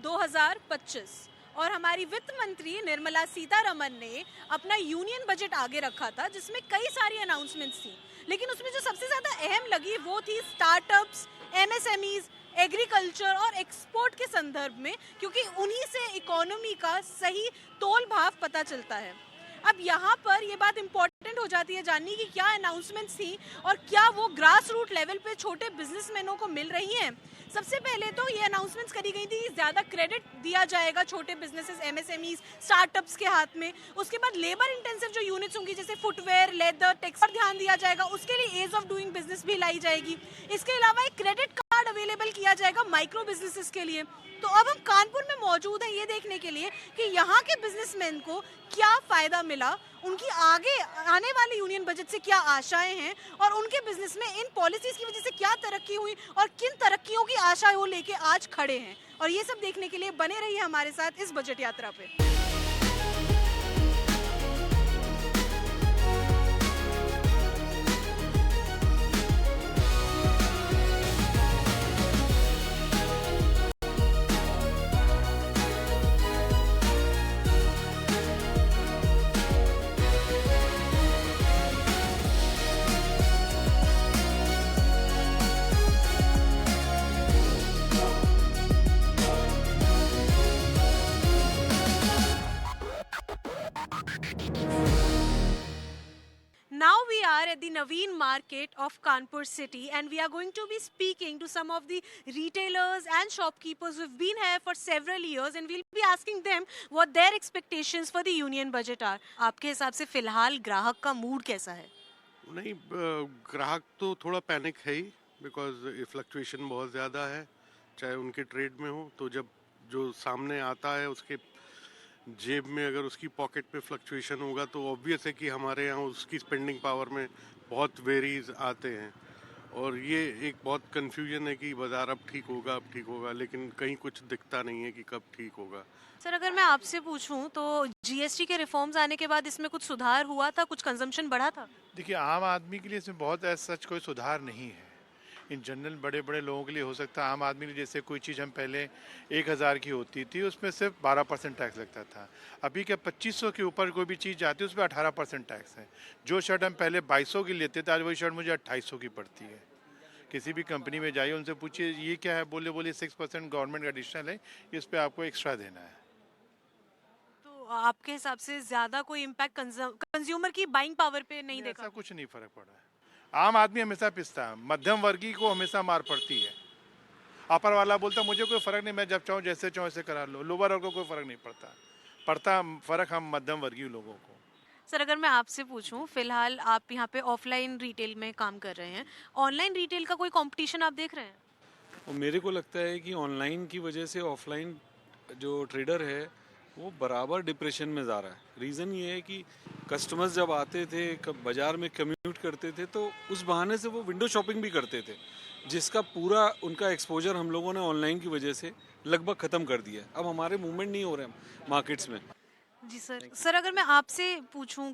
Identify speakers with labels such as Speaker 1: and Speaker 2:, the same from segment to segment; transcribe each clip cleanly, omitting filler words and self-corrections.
Speaker 1: 2025 और हमारी वित्त मंत्री निर्मला सीतारमन ने अपना यूनियन बजट आगे रखा था जिसमें कई सारी अनाउंसमेंट्स थी, लेकिन उसमें जो सबसे ज़्यादा अहम लगी वो थी स्टार्टअप्स, एमएसएमईज, एग्रीकल्चर और एक्सपोर्ट के संदर्भ में, क्योंकि उन्हीं से इकोनॉमी का सही तोल भाव पता चलता है। अब यहाँ पर ये बात इम्पोर्टेंट हो जाती है जानने की क्या अनाउंसमेंट्स थी और क्या वो ग्रास रूट लेवल पे छोटे बिजनेसमैनों को मिल रही हैं। सबसे पहले तो ये अनाउंसमेंट्स करी गई थी कि ज़्यादा क्रेडिट दिया जाएगा छोटे बिजनेसेस, एमएसएमईज, स्टार्टअप्स के हाथ में। उसके बाद लेबर इंटेंसिव जो यूनिट्स होंगी जैसे फुटवेयर, लेदर, टेक्स पर ध्यान दिया जाएगा, उसके लिए एज ऑफ डूइंग बिजनेस भी लाई जाएगी। इसके अलावा एक क्रेडिट कार्ड अवेलेबल किया जाएगा माइक्रो बिजनेसेस के लिए। तो अब हम कानपुर में मौजूद हैं ये देखने के लिए कि यहाँ के बिजनेसमैन को क्या फायदा मिला, उनकी आगे आने वाले यूनियन बजट से क्या आशाएं हैं और उनके बिजनेस में इन पॉलिसीज की वजह से क्या तरक्की हुई और किन तरक्कियों की आशा वो लेके आज खड़े हैं। और ये सब देखने के लिए बने रहिए हमारे साथ इस बजट यात्रा पे। Now we are at the Naveen Market of Kanpur city and we are going to be speaking to some of the retailers and shopkeepers who have been here for several years and we'll be asking them what their expectations for the union budget are. आपके हिसाब से फिलहाल ग्राहक का mood कैसा है?
Speaker 2: नहीं, ग्राहक तो थोड़ा पैनिक है ही, बिकॉज फ्लक्चुएशन बहुत ज़्यादा है, चाहे उनके ट्रेड में हो। तो जब जो सामने आता है उसके जेब में अगर उसकी पॉकेट पे फ्लक्चुएशन होगा तो ऑब्वियस है कि हमारे यहाँ उसकी स्पेंडिंग पावर में बहुत वेरीज आते हैं। और ये एक बहुत कन्फ्यूजन है कि बाज़ार अब ठीक होगा, लेकिन कहीं कुछ दिखता नहीं है कि कब ठीक होगा।
Speaker 1: सर, अगर मैं आपसे पूछूं तो जीएसटी के रिफॉर्म्स आने के बाद इसमें कुछ सुधार हुआ था, कुछ कंजम्पशन बढ़ा था?
Speaker 3: देखिए, आम आदमी के लिए इसमें बहुत ऐसा सच कोई सुधार नहीं है। इन जनरल बड़े बड़े लोगों के लिए हो सकता है। आम आदमी के लिए जैसे कोई चीज़ हम पहले 1000 की होती थी उसमें सिर्फ 12% टैक्स लगता था, अभी क्या 2500 के ऊपर कोई भी चीज़ जाती है उसमें 18% टैक्स है। जो शर्ट हम पहले 2200 की लेते थे आज वही शर्ट मुझे 2800 की पड़ती है। किसी भी कंपनी में जाइए उनसे पूछिए ये क्या है, बोले 6% गवर्नमेंट का एडिशनल है, इस पर आपको एक्स्ट्रा देना है।
Speaker 1: तो आपके हिसाब से ज्यादा कोई इम्पैक्ट कंज्यूमर की बाइंग पावर पे नहीं देखा?
Speaker 3: ऐसा कुछ नहीं फर्क पड़ा है। आम आदमी हमेशा पिसता है, मध्यम वर्गीय को हमेशा मार पड़ती है। अपर वाला बोलता मुझे कोई फर्क नहीं, मैं जब चाहूँ जैसे चाहूँ ऐसे करा लो। लोअर वर्ग को कोई फर्क नहीं पड़ता फर्क हम मध्यम वर्गीय लोगों को।
Speaker 1: सर, अगर मैं आपसे पूछूं, फिलहाल आप यहाँ पे ऑफलाइन रिटेल में काम कर रहे हैं, ऑनलाइन रिटेल का कोई कंपटीशन आप देख रहे हैं?
Speaker 4: और मेरे को लगता है कि ऑनलाइन की वजह से ऑफलाइन जो ट्रेडर है वो बराबर डिप्रेशन में जा रहा है। रीज़न ये है कि कस्टमर्स जब आते थे बाज़ार में कम्यूट करते थे तो उस बहाने से वो विंडो शॉपिंग भी करते थे, जिसका पूरा उनका एक्सपोजर हम लोगों ने ऑनलाइन की वजह से लगभग ख़त्म कर दिया है। अब हमारे मूवमेंट नहीं हो रहे हैं मार्केट्स में।
Speaker 1: जी सर। सर, अगर मैं आपसे पूछूं,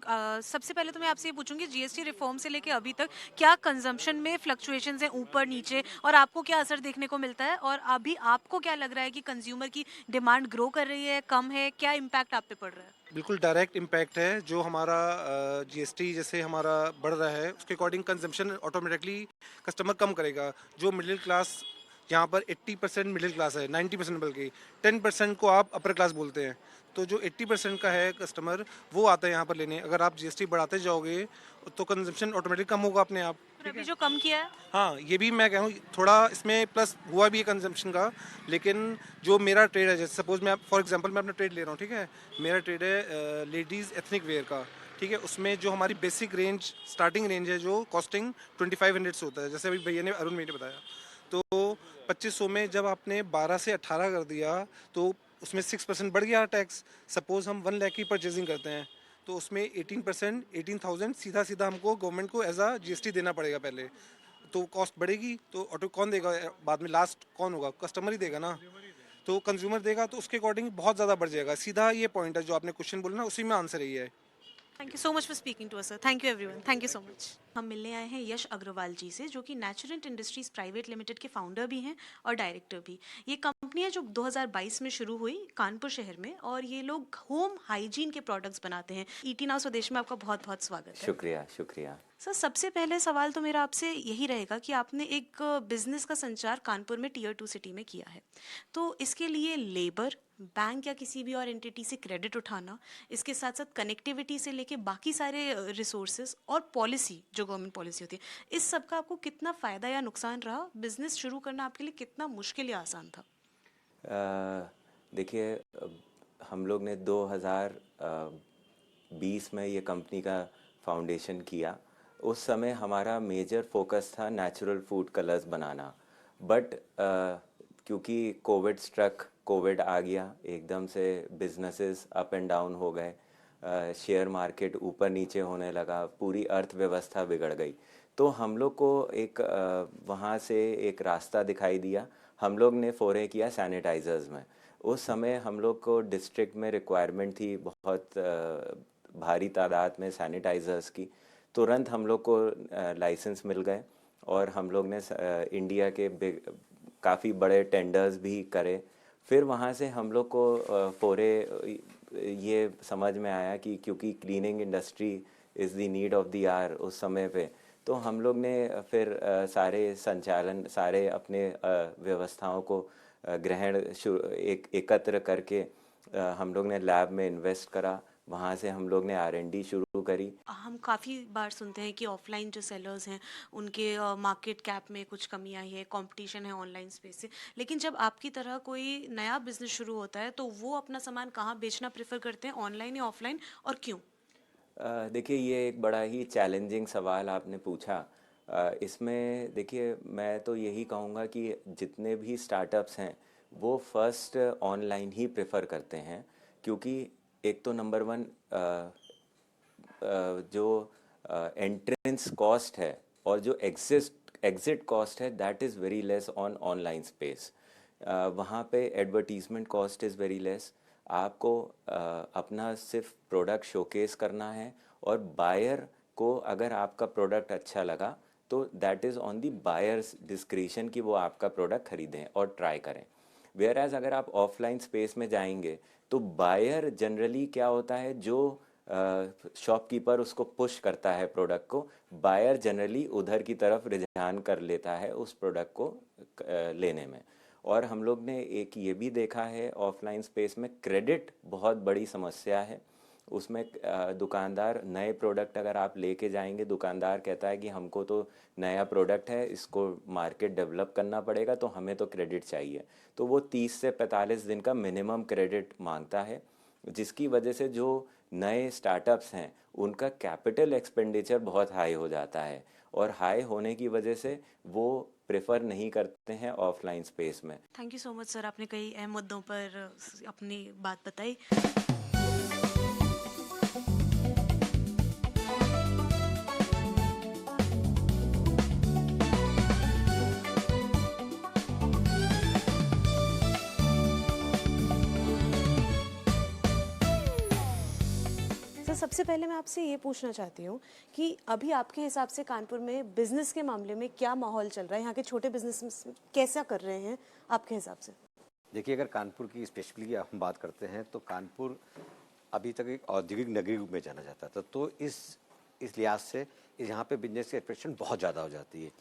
Speaker 1: सबसे पहले तो मैं आपसे ये पूछूंगी जीएसटी रिफॉर्म से लेके अभी तक क्या कंजम्पशन में फ्लक्चुएशंस हैं ऊपर नीचे और आपको क्या असर देखने को मिलता है, और अभी आपको क्या लग रहा है कि कंज्यूमर की डिमांड ग्रो कर रही है, कम है, क्या इम्पैक्ट आप पे पड़ रहा है?
Speaker 5: बिल्कुल डायरेक्ट इम्पैक्ट है। जो हमारा जीएसटी जैसे हमारा बढ़ रहा है उसके अकॉर्डिंग कंजम्पशन ऑटोमेटिकली कस्टमर कम करेगा। जो मिडिल क्लास, यहाँ पर 80% मिडिल क्लास है, 90% बल्कि 10% को आप अपर क्लास बोलते हैं। तो जो 80% का है कस्टमर वो आता है यहाँ पर लेने। अगर आप जीएसटी बढ़ाते जाओगे तो कंजम्पशन ऑटोमेटिक कम होगा अपने आप।
Speaker 1: अभी जो कम किया है,
Speaker 5: हाँ, ये भी मैं कहूँ थोड़ा इसमें प्लस हुआ भी है कंजम्पशन का। लेकिन जो मेरा ट्रेड है, जैसे सपोज मैं फॉर एग्जांपल मैं अपना ट्रेड ले रहा हूँ, ठीक है, मेरा ट्रेड है लेडीज़ एथनिक वेयर का, ठीक है। उसमें जो हमारी बेसिक रेंज स्टार्टिंग रेंज है जो कॉस्टिंग 2500 से होता है, जैसे अभी भैया ने अरुण भैया ने बताया। तो 2500 में जब आपने 12 से 18 कर दिया तो उसमें 6% बढ़ गया टैक्स। सपोज हम 1 लाख की परचेजिंग करते हैं तो उसमें 18% 18,000 सीधा हमको गवर्नमेंट को एज अ जीएसटी देना पड़ेगा पहले। तो कॉस्ट बढ़ेगी तो ऑटो कौन देगा बाद में, लास्ट कौन होगा? कस्टमर ही देगा ना। तो कंज्यूमर देगा तो उसके अकॉर्डिंग बहुत ज़्यादा बढ़ जाएगा। सीधा ये पॉइंट है जो आपने क्वेश्चन बोला ना, उसी में आंसर यही है।
Speaker 1: Thank you so much for speaking to us sir. Thank you everyone. Thank you so much. हम मिलने आए हैं यश अग्रवाल जी से, जो कि नेचुरेंट इंडस्ट्रीज प्राइवेट लिमिटेड के फाउंडर भी हैं और डायरेक्टर भी। ये कंपनी है जो 2022 में शुरू हुई कानपुर शहर में, और ये लोग होम हाइजीन के प्रोडक्ट्स बनाते हैं। ईटी नाउ स्वदेश में आपका बहुत बहुत स्वागत है।
Speaker 6: शुक्रिया शुक्रिया।
Speaker 1: सर, सबसे पहले सवाल तो मेरा आपसे यही रहेगा कि आपने एक बिजनेस का संचार कानपुर में टीयर 2 सिटी में किया है, तो इसके लिए लेबर, बैंक या किसी भी और एंटिटी से क्रेडिट उठाना, इसके साथ साथ कनेक्टिविटी से लेके बाकी सारे रिसोर्सेज और पॉलिसी, जो गवर्नमेंट पॉलिसी होती है, इस सब का आपको कितना फ़ायदा या नुकसान रहा? बिजनेस शुरू करना आपके लिए कितना मुश्किल या आसान था?
Speaker 6: देखिए, हम लोग ने 2020 में ये कंपनी का फाउंडेशन किया। उस समय हमारा मेजर फोकस था natural food colours banana, but क्योंकि कोविड आ गया, एकदम से बिजनेसेस अप एंड डाउन हो गए, शेयर मार्केट ऊपर नीचे होने लगा, पूरी अर्थव्यवस्था बिगड़ गई। तो हम लोग को एक वहाँ से एक रास्ता दिखाई दिया। हम लोग ने फोरे किया सैनिटाइज़र्स में। उस समय हम लोग को डिस्ट्रिक्ट में रिक्वायरमेंट थी बहुत भारी तादाद में सैनिटाइज़र्स की। तुरंत हम लोग को लाइसेंस मिल गए और हम लोग ने इंडिया के काफ़ी बड़े टेंडर्स भी करे। फिर वहाँ से हम लोग को फोरे ये समझ में आया कि क्योंकि cleaning industry is the need of the hour उस समय पे, तो हम लोग ने फिर सारे अपने व्यवस्थाओं को एकत्र करके हम लोग ने लैब में इन्वेस्ट करा। वहाँ से हम लोग ने R&D शुरू करी।
Speaker 1: हम काफ़ी बार सुनते हैं कि ऑफलाइन जो सेलर्स हैं उनके मार्केट कैप में कुछ कमी आई है, कंपटीशन है ऑनलाइन स्पेस से, लेकिन जब आपकी तरह कोई नया बिजनेस शुरू होता है तो वो अपना सामान कहाँ बेचना प्रेफर करते हैं, ऑनलाइन या ऑफलाइन, और क्यों?
Speaker 6: देखिए, ये एक बड़ा ही चैलेंजिंग सवाल आपने पूछा। इसमें देखिए, मैं तो यही कहूँगा कि जितने भी स्टार्टअप्स हैं वो फर्स्ट ऑनलाइन ही प्रेफर करते हैं, क्योंकि एक तो नंबर वन जो एंट्रेंस कॉस्ट है और जो एग्जिट कॉस्ट है, that is very less on online space. वहाँ पे advertisement cost is very less. आपको अपना सिर्फ प्रोडक्ट शोकेस करना है, और बायर को अगर आपका प्रोडक्ट अच्छा लगा तो that is on the buyers discretion कि वो आपका प्रोडक्ट खरीदें और ट्राई करें। वेयर एज अगर आप ऑफलाइन स्पेस में जाएंगे तो बायर जनरली क्या होता है, जो शॉपकीपर उसको पुश करता है प्रोडक्ट को, बायर जनरली उधर की तरफ रुझान कर लेता है उस प्रोडक्ट को लेने में। और हम लोग ने एक ये भी देखा है, ऑफलाइन स्पेस में क्रेडिट बहुत बड़ी समस्या है। उसमें दुकानदार नए प्रोडक्ट अगर आप लेके जाएंगे, दुकानदार कहता है कि हमको तो नया प्रोडक्ट है, इसको मार्केट डेवलप करना पड़ेगा, तो हमें तो क्रेडिट चाहिए। तो वो 30 से 45 दिन का मिनिमम क्रेडिट मांगता है, जिसकी वजह से जो नए स्टार्टअप्स हैं उनका कैपिटल एक्सपेंडिचर बहुत हाई हो जाता है, और हाई होने की वजह से वो प्रेफर नहीं करते हैं ऑफलाइन स्पेस में।
Speaker 1: Thank you so much sir, आपने कई अहम मुद्दों पर अपनी बात बताई। सबसे पहले मैं आपसे ये पूछना चाहती हूँ कि अभी आपके हिसाब से कानपुर में बिजनेस के मामले में क्या माहौल चल रहा है, यहाँ के छोटे बिजनेस कैसा कर रहे हैं आपके हिसाब से?
Speaker 7: देखिए, अगर कानपुर की स्पेशली हम बात करते हैं तो कानपुर अभी तक एक औद्योगिक नगरी रूप में जाना जाता था, तो इस लिहाज से यहाँ पे बिजनेस की एक्सपेक्टेशन बहुत ज़्यादा हो जाती है।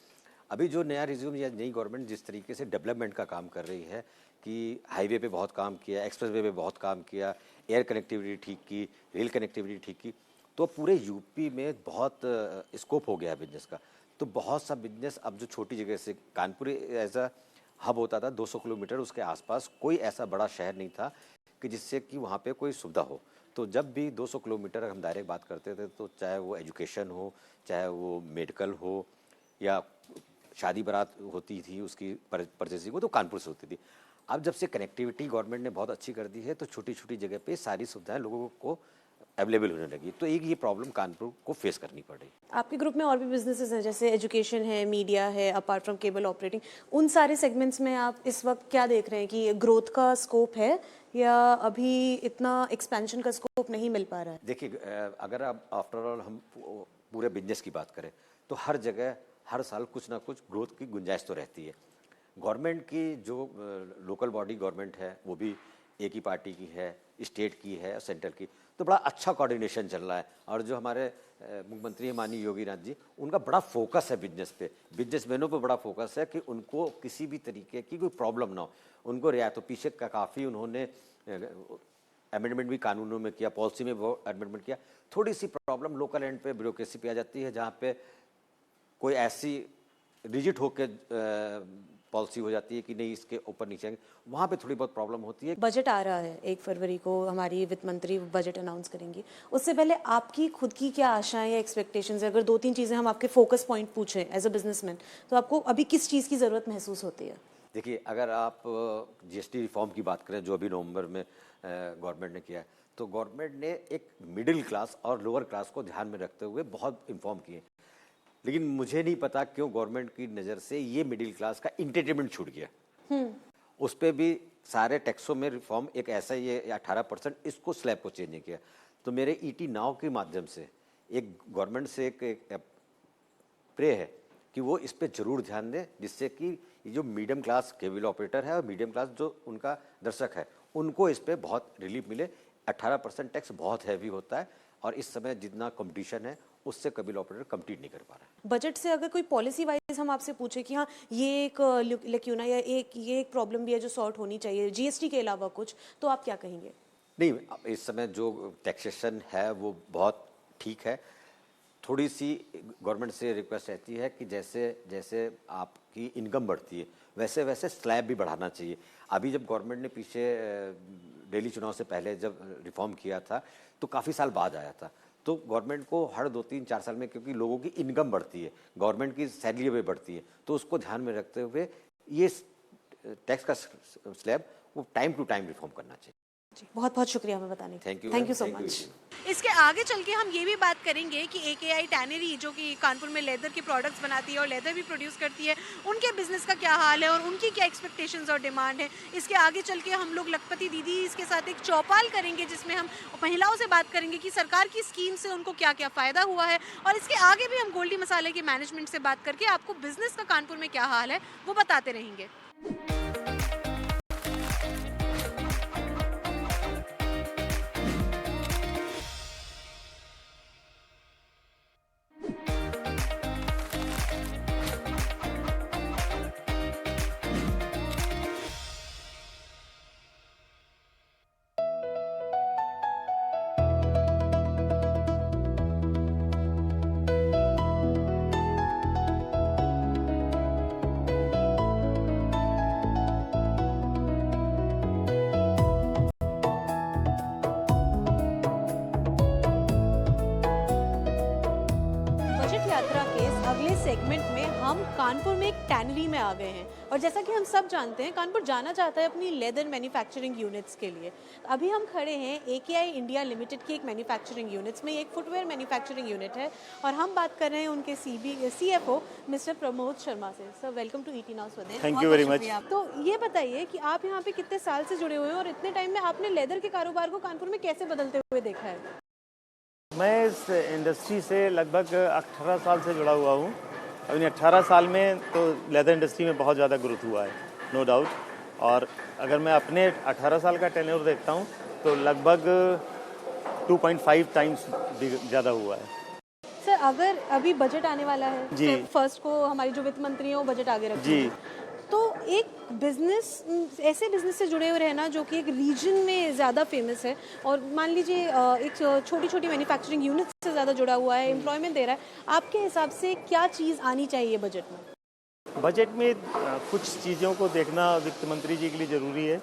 Speaker 7: अभी जो नया रिज्यूम या नई गवर्नमेंट जिस तरीके से डेवलपमेंट का काम कर रही है कि हाईवे पे बहुत काम किया, एक्सप्रेसवे पे बहुत काम किया, एयर कनेक्टिविटी ठीक की, रेल कनेक्टिविटी ठीक की, तो पूरे यूपी में बहुत स्कोप हो गया है बिजनेस का। तो बहुत सा बिजनेस अब जो छोटी जगह से, कानपुर एज अ हब होता था 200 किलोमीटर, उसके आसपास कोई ऐसा बड़ा शहर नहीं था कि जिससे कि वहाँ पे कोई सुविधा हो। तो जब भी 200 किलोमीटर हम दायरे बात करते थे, तो चाहे वो एजुकेशन हो, चाहे वो मेडिकल हो, या शादी बारात होती थी उसकी परचेसिंग हो, तो कानपुर से होती थी। अब जब से कनेक्टिविटी गवर्नमेंट ने बहुत अच्छी कर दी है, तो छोटी छोटी जगह पे सारी सुविधाएं लोगों को अवेलेबल होने लगी। तो एक ये प्रॉब्लम कानपुर को फेस करनी पड़ी।
Speaker 8: आपके ग्रुप में और भी बिजनेसेस हैं, जैसे एजुकेशन है, मीडिया है, अपार्ट फ्रॉम केबल ऑपरेटिंग, उन सारे सेगमेंट्स में आप इस वक्त क्या देख रहे हैं कि ग्रोथ का स्कोप है या अभी इतना एक्सपेंशन का स्कोप नहीं मिल पा रहा है?
Speaker 7: देखिए, अगर आप आफ्टर ऑल हम पूरे बिजनेस की बात करें तो हर जगह हर साल कुछ ना कुछ ग्रोथ की गुंजाइश तो रहती है। गवर्नमेंट की जो लोकल बॉडी गवर्नमेंट है वो भी एक ही पार्टी की है, स्टेट की है, सेंट्रल की, तो बड़ा अच्छा कोऑर्डिनेशन चल रहा है। और जो हमारे मुख्यमंत्री माननीय योगी नाथ जी, उनका बड़ा फोकस है बिजनेस पे, बिजनेसमैनों पे बड़ा फोकस है कि उनको किसी भी तरीके की कोई प्रॉब्लम ना हो, उनको रियायत। तो पीछे का काफ़ी उन्होंने अमेंडमेंट भी कानूनों में किया, पॉलिसी में वो अमेंडमेंट किया। थोड़ी सी प्रॉब्लम लोकल एंड पे ब्यूरोक्रेसी पे आ जाती है, जहाँ पे कोई ऐसी रिजिड होकर पॉलिसी हो जाती है कि नहीं इसके ऊपर नीचे, वहाँ पे थोड़ी बहुत प्रॉब्लम होती है।
Speaker 8: बजट आ रहा है 1 फरवरी को, हमारी वित्त मंत्री बजट अनाउंस करेंगी। उससे पहले आपकी खुद की क्या आशाएं या एक्सपेक्टेशंस है? अगर 2-3 चीज़ें हम आपके फोकस पॉइंट पूछें एज अ बिजनेसमैन, तो आपको अभी किस चीज़ की ज़रूरत महसूस होती है?
Speaker 7: देखिए, अगर आप जीएसटी रिफॉर्म की बात करें जो अभी नवंबर में गवर्नमेंट ने किया है, तो गवर्नमेंट ने एक मिडिल क्लास और लोअर क्लास को ध्यान में रखते हुए बहुत इन्फॉर्म किए। लेकिन मुझे नहीं पता क्यों गवर्नमेंट की नज़र से ये मिडिल क्लास का एंटरटेनमेंट छूट गया। उस पर भी सारे टैक्सों में रिफॉर्म एक ऐसा ही है, 18% इसको स्लैब को चेंज नहीं किया। तो मेरे ईटी नाउ के माध्यम से एक गवर्नमेंट से एक प्रे है कि वो इस पे जरूर ध्यान दें, जिससे कि जो मीडियम क्लास केबल ऑपरेटर है और मीडियम क्लास जो उनका दर्शक है, उनको इस पे बहुत रिलीफ मिले। 18% टैक्स बहुत हैवी होता है और इस समय जितना कंपटीशन है उससे केबल ऑपरेटर कम्पीट नहीं कर पा रहा है।
Speaker 8: बजट से अगर कोई पॉलिसी वाइज हम आपसे पूछे कि हाँ ये एक लेक्यूना या ये एक प्रॉब्लम भी है जो सॉर्ट होनी चाहिए जीएसटी के अलावा कुछ, तो आप क्या कहेंगे?
Speaker 7: नहीं, इस समय जो टैक्सेशन है वो बहुत ठीक है। थोड़ी सी गवर्नमेंट से रिक्वेस्ट रहती है कि जैसे जैसे आपकी इनकम बढ़ती है वैसे वैसे स्लैब भी बढ़ाना चाहिए। अभी जब गवर्नमेंट ने पीछे दिल्ली चुनाव से पहले जब रिफॉर्म किया था तो काफ़ी साल बाद आया था, तो गवर्नमेंट को हर 2-3-4 साल में, क्योंकि लोगों की इनकम बढ़ती है, गवर्नमेंट की सैलरी भी बढ़ती है, तो उसको ध्यान में रखते हुए ये टैक्स का स्लैब वो टाइम टू टाइम रिफॉर्म करना चाहिए।
Speaker 8: जी, बहुत बहुत शुक्रिया हमें बताने के लिए। Thank you so much.
Speaker 1: इसके आगे चल के हम ये भी बात करेंगे कि AKI टैनरी जो कि कानपुर में लेदर के प्रोडक्ट्स बनाती है और लेदर भी प्रोड्यूस करती है, उनके बिजनेस का क्या हाल है और उनकी क्या एक्सपेक्टेशंस और डिमांड है। इसके आगे चल के हम लोग लखपति दीदी इसके साथ एक चौपाल करेंगे जिसमें हम महिलाओं से बात करेंगे कि सरकार की स्कीम से उनको क्या क्या फ़ायदा हुआ है। और इसके आगे भी हम गोल्डी मसाले के मैनेजमेंट से बात करके आपको बिजनेस का कानपुर में क्या हाल है वो बताते रहेंगे।
Speaker 8: बजट यात्रा के इस अगले सेगमेंट में हम कानपुर में एक टैनरी में आ गए हैं और जैसा कि हम सब जानते हैं कानपुर जाना चाहता है अपनी लेदर मैन्युफैक्चरिंग यूनिट्स के लिए। अभी हम खड़े हैं AKI इंडिया लिमिटेड की एक मैन्युफैक्चरिंग यूनिट्स में, एक फुटवेयर मैन्युफैक्चरिंग यूनिट है और हम बात कर रहे हैं उनके CFO मिस्टर प्रमोद शर्मा से। Sir welcome to ET now Swadesh.
Speaker 9: Thank you very much.
Speaker 8: तो ये बताइए कि आप यहाँ पे कितने साल से जुड़े हुए हैं और इतने टाइम में आपने लेदर के कारोबार को कानपुर में कैसे बदलते हुए देखा है?
Speaker 9: मैं इस इंडस्ट्री से लगभग 18 साल से जुड़ा हुआ हूँ। अब इन 18 साल में तो लेदर इंडस्ट्री में बहुत ज़्यादा ग्रोथ हुआ है, नो डाउट। और अगर मैं अपने 18 साल का टेन्योर देखता हूँ तो लगभग 2.5 टाइम्स ज़्यादा हुआ है।
Speaker 8: सर अगर अभी बजट आने वाला है
Speaker 9: जी।
Speaker 8: फर्स्ट को हमारी जो वित्त मंत्री है वो बजट आगे रखेंगे
Speaker 9: जी।
Speaker 8: तो एक बिजनेस, ऐसे बिजनेस से जुड़े हुए रहना जो कि एक रीजन में ज़्यादा फेमस है और मान लीजिए एक छोटी छोटी मैन्युफैक्चरिंग यूनिट से ज़्यादा जुड़ा हुआ है, एम्प्लॉयमेंट दे रहा है, आपके हिसाब से क्या चीज़ आनी चाहिए बजट में?
Speaker 9: बजट में कुछ चीज़ों को देखना वित्त मंत्री जी के लिए ज़रूरी है।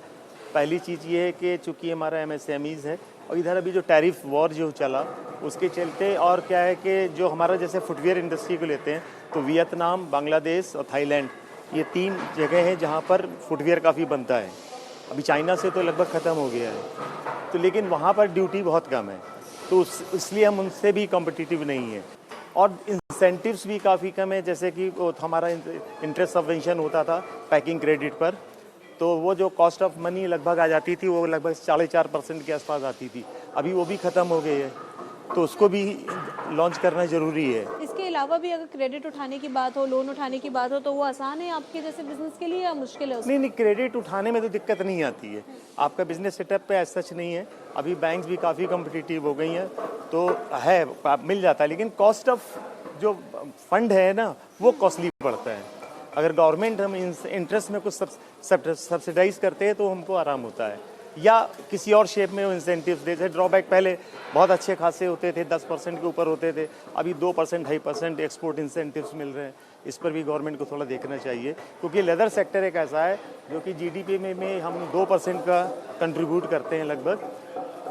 Speaker 9: पहली चीज़ ये है कि चूँकि हमारा MSMEs है और इधर अभी जो टैरिफ वॉर जो चला उसके चलते, और क्या है कि जो हमारा जैसे फुटवेयर इंडस्ट्री को लेते हैं तो वियतनाम, बांग्लादेश और थाईलैंड, ये 3 जगह हैं जहाँ पर फुटवेयर काफ़ी बनता है। अभी चाइना से तो लगभग ख़त्म हो गया है, तो लेकिन वहाँ पर ड्यूटी बहुत कम है। तो इसलिए हम उनसे भी कॉम्पिटिटिव नहीं है। और इंसेंटिव्स भी काफ़ी कम है, जैसे कि वो हमारा इंटरेस्ट सबवेंशन होता था पैकिंग क्रेडिट पर, तो वो जो कॉस्ट ऑफ मनी लगभग आ जाती थी वो लगभग 4.5% के आसपास आती थी, अभी वो भी ख़त्म हो गई है, तो उसको भी लॉन्च करना ज़रूरी है।
Speaker 8: इसके अलावा भी अगर क्रेडिट उठाने की बात हो, लोन उठाने की बात हो, तो वो आसान है आपके जैसे बिजनेस के लिए या मुश्किल है उसमें?
Speaker 9: नहीं, क्रेडिट उठाने में तो दिक्कत नहीं आती है, आपका बिजनेस सेटअप पे ऐसा सच नहीं है, अभी बैंक्स भी काफ़ी कॉम्पिटिटिव हो गई हैं, तो है मिल जाता है, लेकिन कॉस्ट ऑफ जो फंड है ना वो कॉस्टली पड़ता है। अगर गवर्नमेंट हम इंटरेस्ट में कुछ सब्सिडाइज करते हैं तो हमको आराम होता है, या किसी और शेप में वो इंसेंटिव्स देते हैं। ड्रॉबैक पहले बहुत अच्छे खासे होते थे, 10% के ऊपर होते थे, अभी 2% 2.5% एक्सपोर्ट इंसेंटिव्स मिल रहे हैं, इस पर भी गवर्नमेंट को थोड़ा देखना चाहिए, क्योंकि लेदर सेक्टर एक ऐसा है जो कि जीडीपी में हम 2% का कंट्रीब्यूट करते हैं लगभग,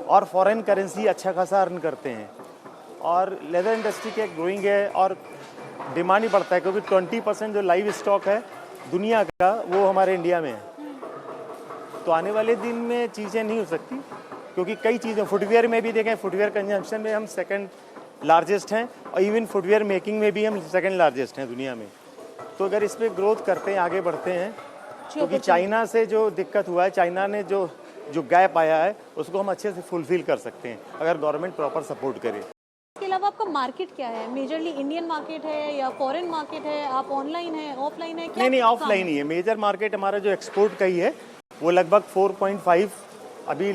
Speaker 9: और फॉरेन करेंसी अच्छा खासा अर्न करते हैं, और लेदर इंडस्ट्री के ग्रोइंग है और डिमांड ही बढ़ता है, क्योंकि 20% जो लाइव स्टॉक है दुनिया का वो हमारे इंडिया में है। तो आने वाले दिन में चीज़ें नहीं हो सकती, क्योंकि कई चीज़ें फुटवेयर में भी देखें, फुटवेयर कंजम्पशन में हम सेकंड लार्जेस्ट हैं, और इवन फुटवेयर मेकिंग में भी हम सेकंड लार्जेस्ट हैं दुनिया में। तो अगर इस पर ग्रोथ करते हैं, आगे बढ़ते हैं, क्योंकि चाइना से जो दिक्कत हुआ है, चाइना ने जो गैप आया है उसको हम अच्छे से फुलफिल कर सकते हैं अगर गवर्नमेंट प्रॉपर सपोर्ट करे।
Speaker 8: इसके अलावा आपका मार्केट क्या है? मेजरली इंडियन मार्केट है या फॉरेन मार्केट है? आप ऑनलाइन है, ऑफलाइन है, क्या?
Speaker 9: नहीं, ऑफलाइन ही है। मेजर मार्केट हमारा जो एक्सपोर्ट का ही है वो लगभग 4.5, अभी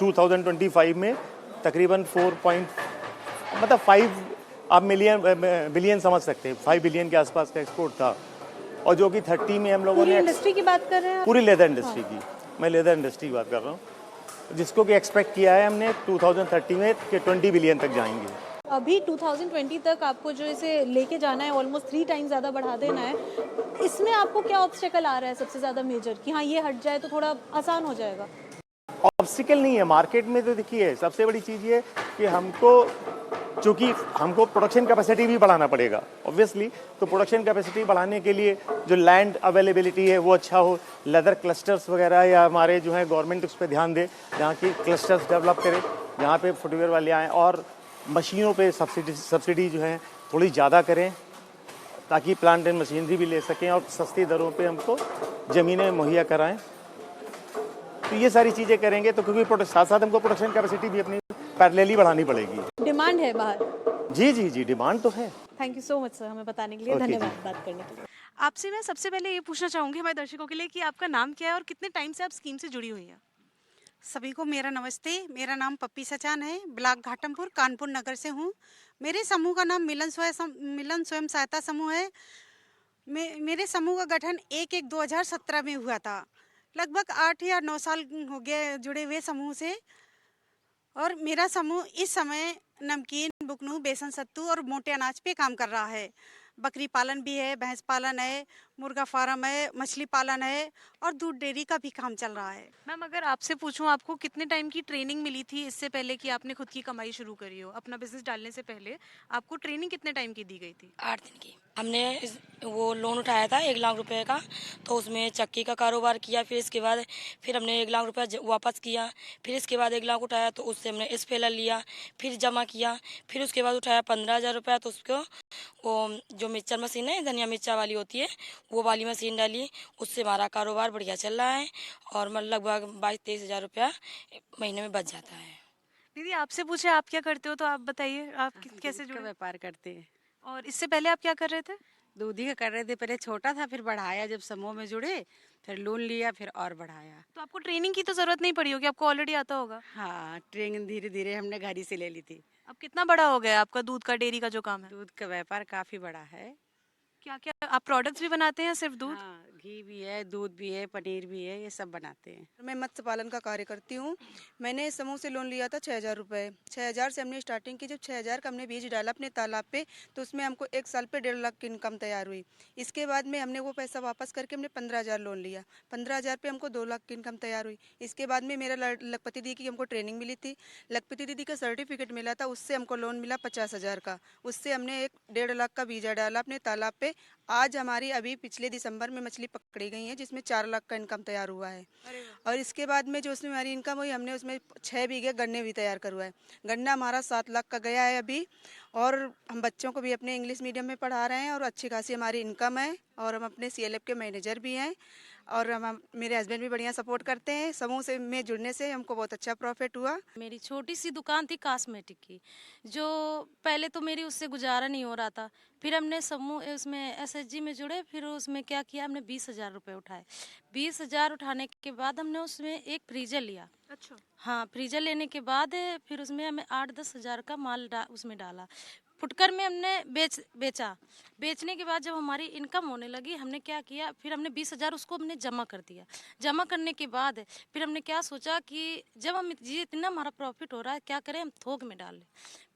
Speaker 9: 2025 में तकरीबन 5 आप बिलियन समझ सकते हैं, 5 बिलियन के आसपास का एक्सपोर्ट था, और जो कि 30 में हम लोगों ने
Speaker 8: इंडस्ट्री की बात कर रहे हैं?
Speaker 9: पूरी लेदर इंडस्ट्री की, मैं लेदर इंडस्ट्री की बात कर रहा हूँ, जिसको कि एक्सपेक्ट किया है हमने 2030 में कि 20 बिलियन तक जाएंगे।
Speaker 8: अभी 2020 तक आपको जो इसे लेके जाना है, ऑलमोस्ट 3 टाइम्स ज़्यादा बढ़ा देना है, इसमें आपको क्या ऑब्स्टेकल आ रहा है सबसे ज़्यादा मेजर, कि हाँ ये हट जाए तो थोड़ा आसान हो जाएगा?
Speaker 9: ऑब्स्टिकल नहीं है मार्केट में, तो देखिए सबसे बड़ी चीज़ ये कि चूँकि हमको प्रोडक्शन कैपेसिटी भी बढ़ाना पड़ेगा ऑब्वियसली, तो प्रोडक्शन कैपेसिटी बढ़ाने के लिए जो लैंड अवेलेबिलिटी है वो अच्छा हो, लेदर क्लस्टर्स वगैरह या हमारे जो है गवर्नमेंट उस पर ध्यान दे, जहाँ की क्लस्टर्स डेवलप करे, जहाँ पे फुटवेयर वाले आएँ, और मशीनों पे सब्सिडी जो है थोड़ी ज़्यादा करें, ताकि प्लांट एंड मशीनरी भी ले सकें और सस्ती दरों पे हमको ज़मीनें मुहैया कराएं। तो ये सारी चीज़ें करेंगे तो, क्योंकि साथ साथ हमको प्रोडक्शन कैपेसिटी भी अपनी पैरेलली बढ़ानी पड़ेगी।
Speaker 8: डिमांड है बाहर?
Speaker 9: जी, डिमांड तो है।
Speaker 8: Thank you so much sir, हमें बताने के लिए। धन्यवाद बात करने के लिए।
Speaker 1: आपसे मैं सबसे पहले ये पूछना चाहूँगी हमारे दर्शकों के लिए कि आपका नाम क्या है और कितने टाइम से आप स्कीम से जुड़ी हुई हैं?
Speaker 10: सभी को मेरा नमस्ते। मेरा नाम पप्पी सचान है, ब्लॉक घाटमपुर, कानपुर नगर से हूँ। मेरे समूह का नाम मिलन स्वयं सहायता समूह है। मेरे समूह का गठन 1/1/2017 में हुआ था। लगभग 8 या 9 साल हो गए जुड़े हुए समूह से, और मेरा समूह इस समय नमकीन, बुकनू, बेसन सत्तू और मोटे अनाज पे काम कर रहा है। बकरी पालन भी है, भैंस पालन है, मुर्गा फार्म है, मछली पालन है, और दूध डेयरी का भी काम चल रहा है।
Speaker 1: मैम अगर आपसे पूछूं, आपको कितने टाइम की ट्रेनिंग मिली थी इससे पहले कि आपने खुद की कमाई शुरू करी हो? अपना बिजनेस डालने से पहले आपको ट्रेनिंग कितने टाइम की दी गई थी?
Speaker 11: 8 दिन की। हमने वो लोन उठाया था 1 लाख रुपए का, तो उसमें चक्की का कारोबार किया, फिर इसके बाद हमने 1 लाख रुपया वापस किया, फिर इसके बाद 1 लाख उठाया तो उससे हमने स्पेलर लिया, फिर जमा किया, फिर उसके बाद उठाया 15,000 रुपया, तो उसको वो जो मिक्सचर मशीन है, धनिया मिर्चा वाली होती है, वो वाली मशीन डाली, उससे हमारा कारोबार बढ़िया चल रहा है, और लगभग 22-23 हज़ार रुपया महीने में बच जाता है।
Speaker 1: दीदी आपसे पूछे आप क्या करते हो, तो आप बताइए आप कैसे जुड़े?
Speaker 10: व्यापार करते हैं।
Speaker 1: और इससे पहले आप क्या कर रहे थे?
Speaker 10: दूध ही का कर रहे थे, पहले छोटा था, फिर बढ़ाया, जब समूह में जुड़े फिर लोन लिया, फिर और बढ़ाया।
Speaker 1: तो आपको ट्रेनिंग की तो जरूरत नहीं पड़ी होगी, आपको ऑलरेडी आता होगा।
Speaker 10: हाँ, ट्रेनिंग धीरे धीरे हमने घर ही से ले ली थी।
Speaker 1: अब कितना बड़ा हो गया आपका दूध का डेयरी का जो काम है?
Speaker 10: दूध का व्यापार काफी बड़ा है।
Speaker 1: क्या क्या आप प्रोडक्ट्स भी बनाते हैं, सिर्फ दूध?
Speaker 10: हाँ, घी भी है, दूध भी है, पनीर भी है, ये सब बनाते हैं। मैं मत्स्य पालन का कार्य करती हूँ। मैंने समूह से लोन लिया था 6,000 रुपये। 6,000 से हमने स्टार्टिंग की। जब 6,000 का हमने बीज डाला अपने तालाब पे, तो उसमें हमको 1 साल पे 1.5 लाख की इनकम तैयार हुई। इसके बाद में हमने वो पैसा वापस करके हमने 15,000 लोन लिया। 15,000 पे हमको 2 लाख की इनकम तैयार हुई। इसके बाद में मेरा लखपति दीदी की हमको ट्रेनिंग मिली थी। लखपति दीदी का सर्टिफिकेट मिला था, उससे हमको लोन मिला 50,000 का। उससे हमने 1.5 लाख का बीजा डाला अपने तालाब पे। आज हमारी अभी पिछले दिसंबर में मछली पकड़ी गई हैं, जिसमें 4 लाख का इनकम तैयार हुआ है। और इसके बाद में जो उसमें हमारी इनकम हुई, हमने उसमें 6 बीघे गन्ने भी तैयार करवाए है। गन्ना हमारा 7 लाख का गया है अभी, और हम बच्चों को भी अपने इंग्लिश मीडियम में पढ़ा रहे हैं और अच्छी खासी हमारी इनकम है। और हम अपने CLF के मैनेजर भी हैं, और हम मेरे हस्बैंड भी बढ़िया सपोर्ट करते हैं। समूह से में जुड़ने से हमको बहुत अच्छा प्रॉफिट हुआ।
Speaker 12: मेरी छोटी सी दुकान थी कॉस्मेटिक की, जो पहले तो मेरी उससे गुजारा नहीं हो रहा था। फिर हमने समूह उसमें SHG में जुड़े, फिर उसमें क्या किया, हमने 20,000 रुपये उठाए। 20,000 उठाने के बाद हमने उसमें एक फ्रीजर लिया।
Speaker 1: अच्छा।
Speaker 12: हाँ, फ्रीजर लेने के बाद फिर उसमें हमें 8-10 हज़ार का माल उसमें डाला। फुटकर में हमने बेचा। बेचने के बाद जब हमारी इनकम होने लगी, हमने क्या किया, फिर हमने 20,000 उसको हमने जमा कर दिया। जमा करने के बाद फिर हमने क्या सोचा कि जब हम ये इतना हमारा प्रॉफिट हो रहा है, क्या करें, हम थोक में डाल लें।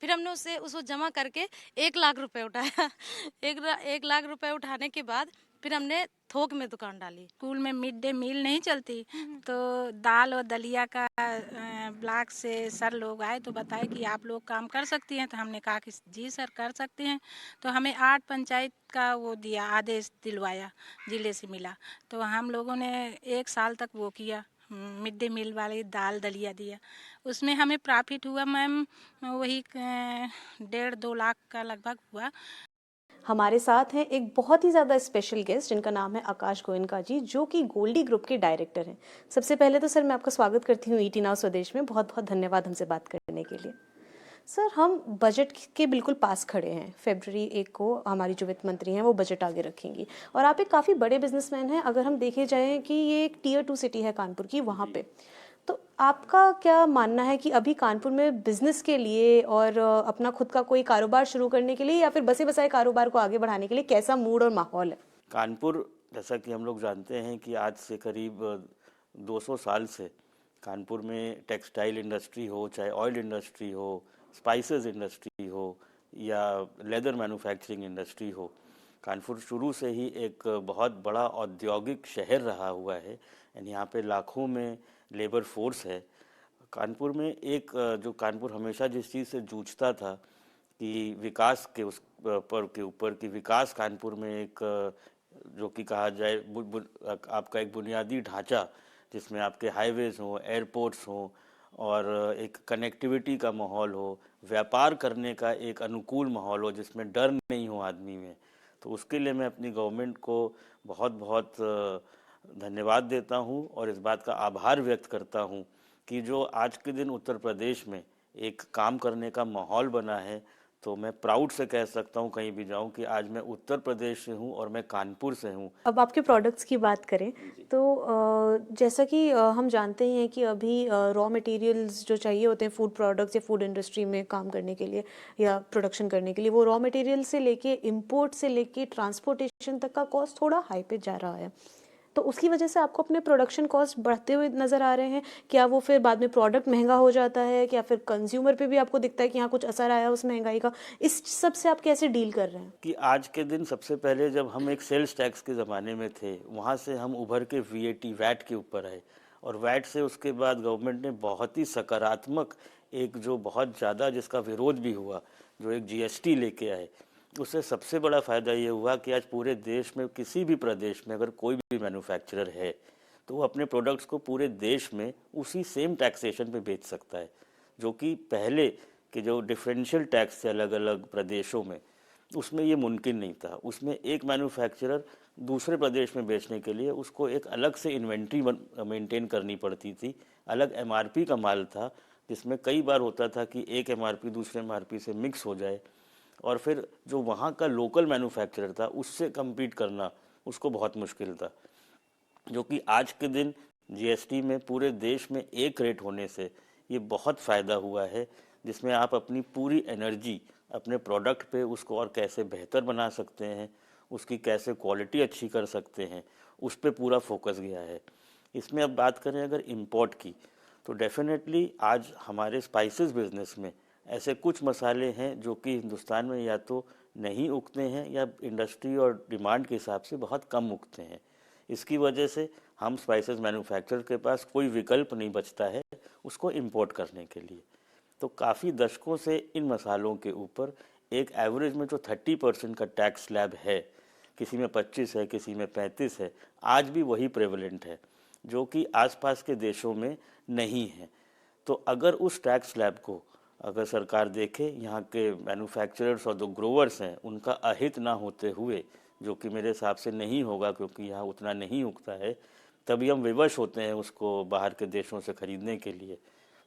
Speaker 12: फिर हमने उसको जमा करके 1 लाख रुपए उठाया। 1 लाख रुपए उठाने के बाद फिर हमने थोक में दुकान डाली।
Speaker 13: स्कूल में मिड डे मील नहीं चलती, तो दाल और दलिया का ब्लॉक से सर लोग आए तो बताए कि आप लोग काम कर सकती हैं। तो हमने कहा कि जी सर कर सकते हैं। तो हमें 8 पंचायत का वो दिया, आदेश दिलवाया, जिले से मिला। तो हम लोगों ने 1 साल तक वो किया, मिड डे मील वाले दाल दलिया दिया। उसमें हमें प्रॉफिट हुआ मैम, वही 1.5-2 लाख का लगभग हुआ।
Speaker 8: हमारे साथ हैं एक बहुत ही ज़्यादा स्पेशल गेस्ट, जिनका नाम है आकाश गोयनका जी, जो कि गोल्डी ग्रुप के डायरेक्टर हैं। सबसे पहले तो सर मैं आपका स्वागत करती हूँ ET नाउ स्वदेश में। बहुत बहुत धन्यवाद हमसे बात करने के लिए। सर, हम बजट के बिल्कुल पास खड़े हैं। फरवरी 1 को हमारी जो वित्त मंत्री हैं वो बजट आगे रखेंगी, और आप एक काफ़ी बड़े बिजनेसमैन हैं। अगर हम देखे जाएँ कि ये एक Tier 2 सिटी है कानपुर की, वहाँ पे तो आपका क्या मानना है कि अभी कानपुर में बिजनेस के लिए और अपना खुद का कोई कारोबार शुरू करने के लिए, या फिर बसे बसाए कारोबार को आगे बढ़ाने के लिए कैसा मूड और माहौल है?
Speaker 14: कानपुर, जैसा कि हम लोग जानते हैं कि आज से करीब 200 साल से कानपुर में टेक्सटाइल इंडस्ट्री हो, चाहे ऑयल इंडस्ट्री हो, स्पाइसेस इंडस्ट्री हो, या लेदर मैन्युफैक्चरिंग इंडस्ट्री हो, कानपुर शुरू से ही एक बहुत बड़ा औद्योगिक शहर रहा हुआ है। एंड यहाँ पे लाखों में लेबर फोर्स है। कानपुर में एक जो कानपुर हमेशा जिस चीज़ से जूझता था कि विकास के उस पर के ऊपर कि विकास कानपुर में एक जो कि कहा जाए आपका एक बुनियादी ढांचा, जिसमें आपके हाईवेज हों, एयरपोर्ट्स हों, और एक कनेक्टिविटी का माहौल हो, व्यापार करने का एक अनुकूल माहौल हो, जिसमें डर नहीं हो आदमी में। तो उसके लिए मैं अपनी गवर्नमेंट को बहुत बहुत धन्यवाद देता हूं और इस बात का आभार व्यक्त करता हूं कि जो आज के दिन उत्तर प्रदेश में एक काम करने का माहौल बना है। तो मैं प्राउड से कह सकता हूं, कहीं भी जाऊं, कि आज मैं उत्तर प्रदेश से हूं और मैं कानपुर से हूं।
Speaker 8: अब आपके प्रोडक्ट्स की बात करें तो जैसा कि हम जानते हैं कि अभी रॉ मटेरियल्स जो चाहिए होते हैं फूड प्रोडक्ट्स या फूड इंडस्ट्री में काम करने के लिए या प्रोडक्शन करने के लिए, वो रॉ मटेरियल से लेके इंपोर्ट से लेके ट्रांसपोर्टेशन तक का कॉस्ट थोड़ा हाई पे जा रहा है। तो उसकी वजह से आपको अपने प्रोडक्शन कॉस्ट बढ़ते हुए नज़र आ रहे हैं। क्या वो फिर बाद में प्रोडक्ट महंगा हो जाता है, क्या फिर कंज्यूमर पे भी आपको दिखता है कि यहाँ कुछ असर आया उस महंगाई का? इस सब से आप कैसे डील कर रहे हैं?
Speaker 14: कि आज के दिन सबसे पहले जब हम एक सेल्स टैक्स के ज़माने में थे, वहाँ से हम उभर के VAT के ऊपर आए, और वैट से उसके बाद गवर्नमेंट ने बहुत ही सकारात्मक एक जो बहुत ज़्यादा जिसका विरोध भी हुआ, जो एक GST लेके आए। उससे सबसे बड़ा फ़ायदा ये हुआ कि आज पूरे देश में किसी भी प्रदेश में अगर कोई भी मैन्युफैक्चरर है तो वो अपने प्रोडक्ट्स को पूरे देश में उसी सेम टैक्सेशन पे बेच सकता है, जो कि पहले के जो डिफरेंशियल टैक्स थे अलग अलग प्रदेशों में, उसमें ये मुमकिन नहीं था। उसमें एक मैन्युफैक्चरर दूसरे प्रदेश में बेचने के लिए उसको एक अलग से इन्वेंट्री मेंटेन करनी पड़ती थी, अलग MRP का माल था, जिसमें कई बार होता था कि एक MRP दूसरे MRP से मिक्स हो जाए, और फिर जो वहाँ का लोकल मैन्युफैक्चरर था उससे कम्पीट करना उसको बहुत मुश्किल था। जो कि आज के दिन GST में पूरे देश में एक रेट होने से ये बहुत फ़ायदा हुआ है, जिसमें आप अपनी पूरी एनर्जी अपने प्रोडक्ट पे उसको और कैसे बेहतर बना सकते हैं, उसकी कैसे क्वालिटी अच्छी कर सकते हैं, उस पर पूरा फोकस गया है। इसमें अब बात करें अगर इंपोर्ट की, तो डेफिनेटली आज हमारे स्पाइसेस बिजनेस में ऐसे कुछ मसाले हैं जो कि हिंदुस्तान में या तो नहीं उगते हैं या इंडस्ट्री और डिमांड के हिसाब से बहुत कम उगते हैं। इसकी वजह से हम स्पाइसेस मैन्युफैक्चरर के पास कोई विकल्प नहीं बचता है उसको इंपोर्ट करने के लिए। तो काफ़ी दशकों से इन मसालों के ऊपर एक एवरेज में जो 30% का टैक्स स्लैब है, किसी में 25 है, किसी में 35 है, आज भी वही प्रेवलेंट है, जो कि आसपास के देशों में नहीं है। तो अगर उस टैक्स स्लैब को अगर सरकार देखे, यहाँ के मैन्युफैक्चरर्स और जो ग्रोवर्स हैं उनका अहित ना होते हुए, जो कि मेरे हिसाब से नहीं होगा क्योंकि यहाँ उतना नहीं उगता है, तभी हम विवश होते हैं उसको बाहर के देशों से खरीदने के लिए।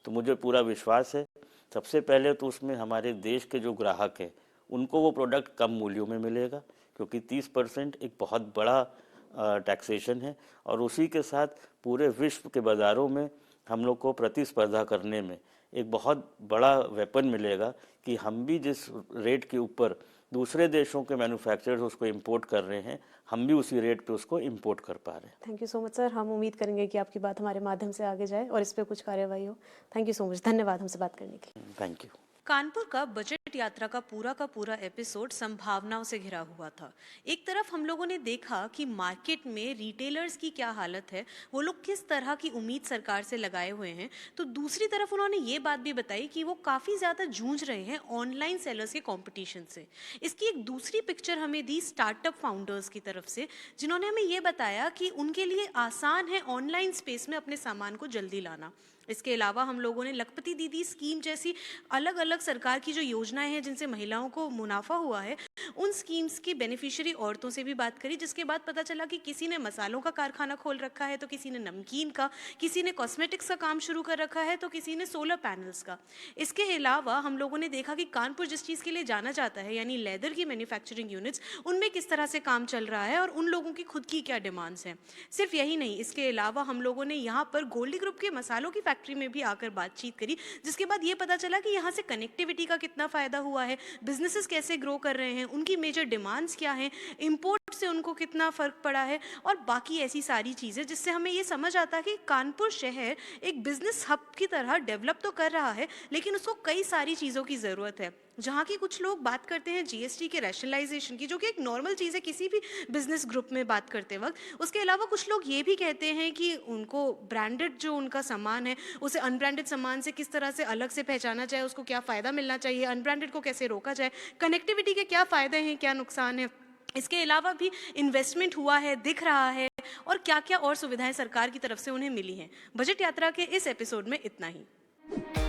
Speaker 14: तो मुझे पूरा विश्वास है, सबसे पहले तो उसमें हमारे देश के जो ग्राहक हैं उनको वो प्रोडक्ट कम मूल्यों में मिलेगा, क्योंकि 30% एक बहुत बड़ा टैक्सेशन है, और उसी के साथ पूरे विश्व के बाज़ारों में हम लोग को प्रतिस्पर्धा करने में एक बहुत बड़ा वेपन मिलेगा कि हम भी जिस रेट के ऊपर दूसरे देशों के मैन्युफैक्चरर्स उसको इंपोर्ट कर रहे हैं, हम भी उसी रेट पे उसको इंपोर्ट कर पा रहे हैं।
Speaker 8: Thank you so much sir, हम उम्मीद करेंगे कि आपकी बात हमारे माध्यम से आगे जाए और इस पे कुछ कार्यवाही हो। थैंक यू सो मच, धन्यवाद हमसे बात करने के लिए।
Speaker 14: Thank you.
Speaker 1: कानपुर का बजट यात्रा का पूरा एपिसोड संभावनाओं से घिरा हुआ था। एक तरफ हम लोगों ने देखा कि मार्केट में रिटेलर्स की क्या हालत है, वो लोग किस तरह की उम्मीद सरकार से लगाए हुए हैं, तो दूसरी तरफ उन्होंने ये बात भी बताई कि वो काफ़ी ज़्यादा जूझ रहे हैं ऑनलाइन सेलर्स के कंपटीशन से। इसकी एक दूसरी पिक्चर हमें दी स्टार्टअप फाउंडर्स की तरफ से, जिन्होंने हमें ये बताया कि उनके लिए आसान है ऑनलाइन स्पेस में अपने सामान को जल्दी लाना। इसके अलावा हम लोगों ने लखपति दीदी स्कीम जैसी अलग अलग सरकार की जो योजनाएं हैं जिनसे महिलाओं को मुनाफा हुआ है, उन स्कीम्स की बेनिफिशियरी औरतों से भी बात करी, जिसके बाद पता चला कि किसी ने मसालों का कारखाना खोल रखा है, तो किसी ने नमकीन का, किसी ने कॉस्मेटिक्स का काम शुरू कर रखा है, तो किसी ने सोलर पैनल्स का। इसके अलावा हम लोगों ने देखा कि कानपुर जिस चीज़ के लिए जाना जाता है, यानी लेदर की मैन्युफैक्चरिंग यूनिट्स, उनमें किस तरह से काम चल रहा है और उन लोगों की खुद की क्या डिमांड्स हैं। सिर्फ यही नहीं, इसके अलावा हम लोगों ने यहाँ पर गोल्डी ग्रुप के मसालों की फैक्ट्री में भी आकर बातचीत करी, जिसके बाद ये पता चला कि यहाँ से कनेक्टिविटी का कितना फ़ायदा हुआ है, बिजनेसेस कैसे ग्रो कर रहे हैं, उनकी मेजर डिमांड्स क्या हैं, इंपोर्ट से उनको कितना फ़र्क पड़ा है, और बाकी ऐसी सारी चीज़ें, जिससे हमें ये समझ आता है कि कानपुर शहर एक बिजनेस हब की तरह डेवलप तो कर रहा है, लेकिन उसको कई सारी चीज़ों की ज़रूरत है। जहाँ की कुछ लोग बात करते हैं जीएसटी के रैशनलाइजेशन की, जो कि एक नॉर्मल चीज़ है किसी भी बिजनेस ग्रुप में बात करते वक्त। उसके अलावा कुछ लोग ये भी कहते हैं कि उनको ब्रांडेड जो उनका सामान है उसे अनब्रांडेड सामान से किस तरह से अलग से पहचाना जाए, उसको क्या फ़ायदा मिलना चाहिए, अनब्रांडेड को कैसे रोका जाए, कनेक्टिविटी के क्या फ़ायदे हैं, क्या नुकसान है। इसके अलावा भी इन्वेस्टमेंट हुआ है, दिख रहा है, और क्या क्या और सुविधाएं सरकार की तरफ से उन्हें मिली हैं। बजट यात्रा के इस एपिसोड में इतना ही।